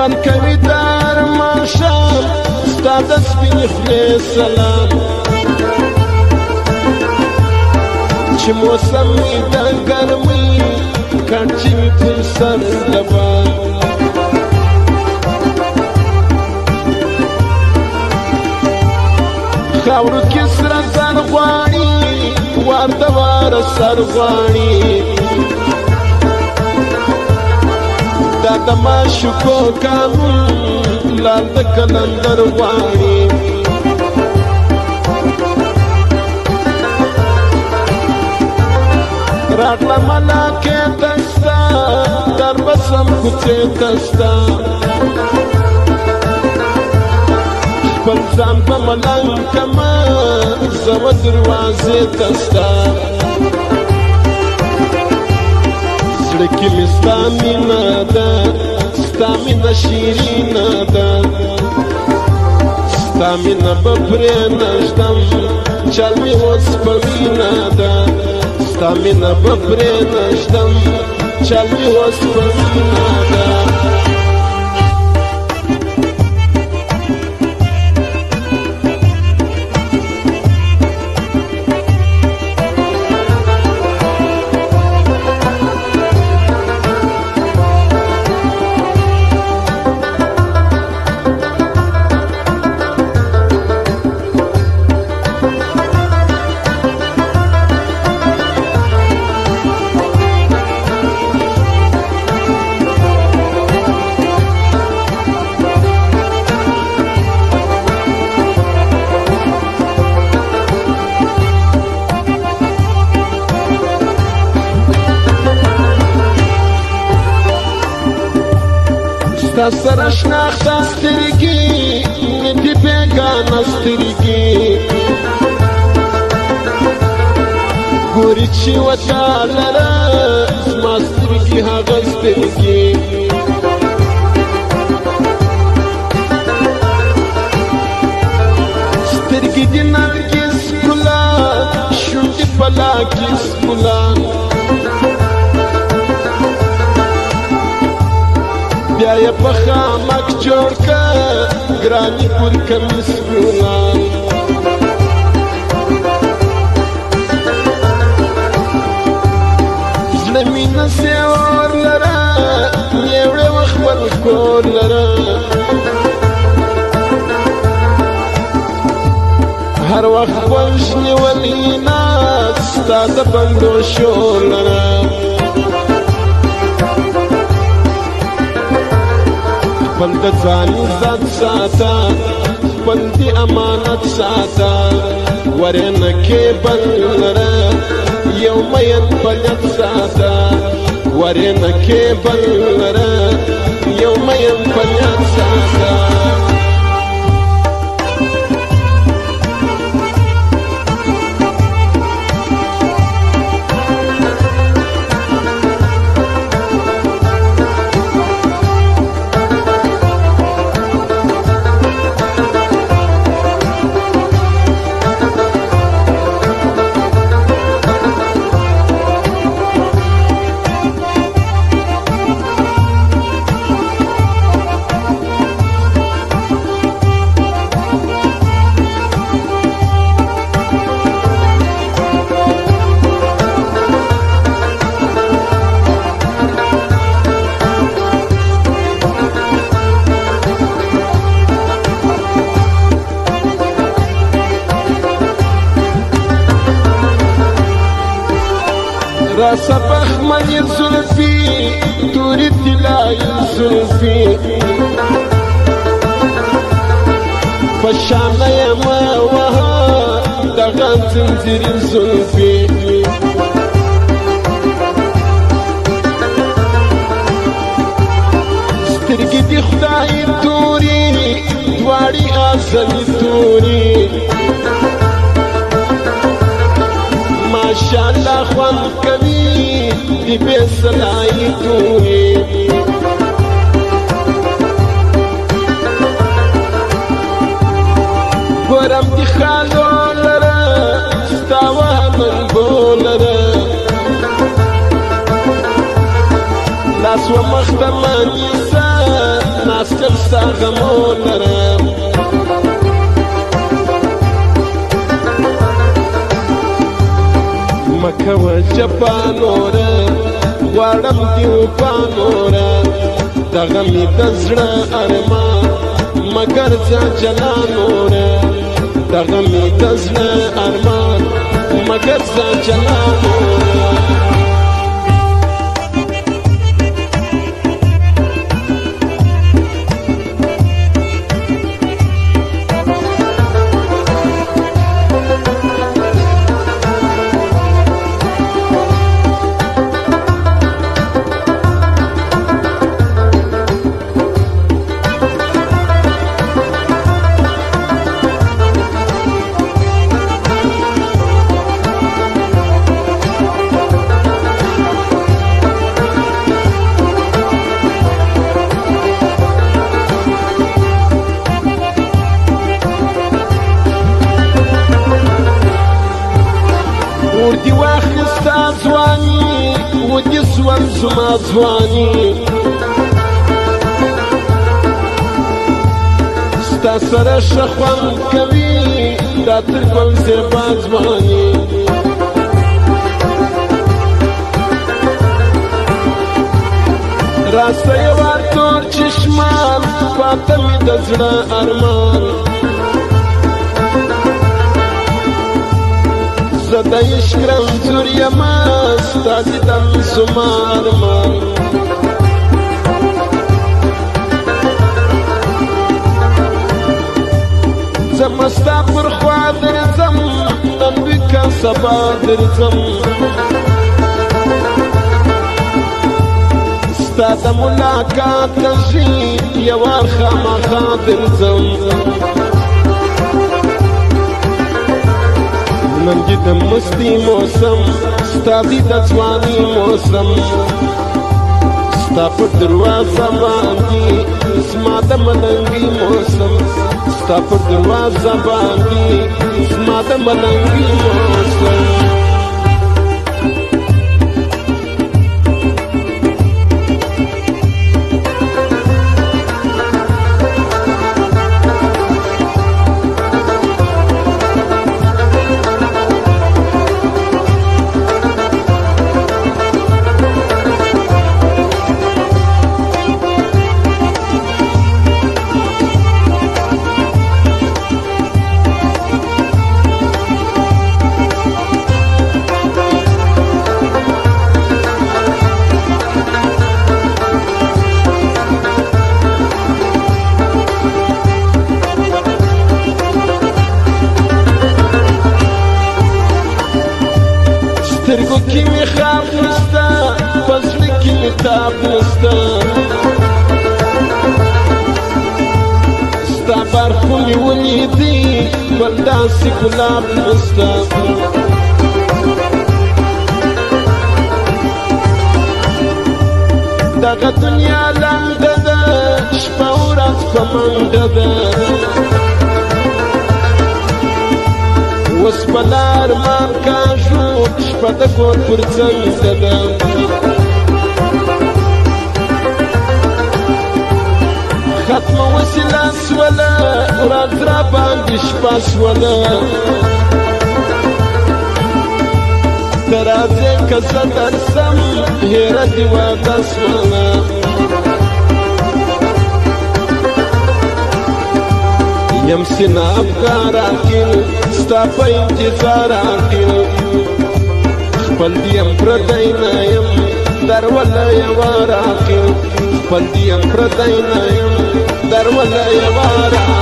من کوي دار ماښام ستا د سپینې خولې سلام چې موسم وي د ګرمۍ کڼ چې وي پر سر لبان خاورو کې سره ځان غواړي وار د واره سر غواړي دا د معشوقو قانون لال د کلندر غواړي راغله ملاکې ته ستا در بسم کوڅې ته ستا خپل ځان په ملنګ کمه زه و دروازې ته ستا زړه کې مې ستا مینه ده ستا مینه شیرینه ده ستا مینه به پرې نږدم چل مې اوس په مینه ده ستا مینه به پرې نږدم چل مې اوس په مینه ده ستا سره شناخته سترګې مې دي بېګانه سترګې ګوري چې وتا لره زما سترګې هغه سترګې سترګې دي نرګس ښکلا شونډې په لاکس ښکلا بیا یې په خامک جوړ که ګراني پر کمیس ګلان زړه مینه سیور لره یوړې و خپل کور لره هر وخت خوښ نیولې ناز ستا د بنګړو شور لره خپل د ځان عزت ساته خپل د امانت ساته ورې نه کېبل لره یو مین په نیت ساته ورې نه کېبل لره یو مین په نیت ساته را سبخ من زلفی توری طلای زلفی پشانه ما وها دغه زنجیر زلفی سترګې دي خدای توري دواړې ازلي توري ماشاءالله خوند کوي دی بے صلاحی توی گورم دی خالو لرا ستاوه من بولرا لاس و مختمانی سا ناست خاطر ستا غمو لرم مکوه جبا نوره غواړم دې وفا نوره دغه مې د زړه ارمان مګر ځه جلا نوره دغه مې د زړه ارمان مګر ځه جلا نوره ودي واخستا ځواني ودي سوال زما ځواني ستا سره ښه خوند کوي دا تر ګل زیبا ځواني راسته یوه تور چشمان پاته مې د زړه ارمان زه د عشق رنځور یمه ستا دیدن زما ارمان زه ستا پر خوا درځم نن وي که سبا درځم ستا د ملاقات کشي یو وار خامخا درځم نن دې د مستي موسم ستا دې د ځواني موسم ستا په دروازه باندې زما د ملنګي موسم ستا په دروازه باندې زما د ملنګي موسم سترګو کې مې خواب نسته په زړه کې مې تاب نسته ستا برخو مې ولیدې بل داسې ګلاب نسته دغه دنیا لنډه ده شپه ورځ په منډه ده اوس په لار مان کاږو شپه د کور پر څنډه ده ختمه وسیله سوله ورځ را باندې شپه سوله ته راځې که زه درسم هېره دې واده سوله یم سینه افغان راکړ ستا په انتظار راکړ خپل دې یم پردی نه یم دروله یوه راکړ خپل دې یم پردی نه یم دروله یوه راکړ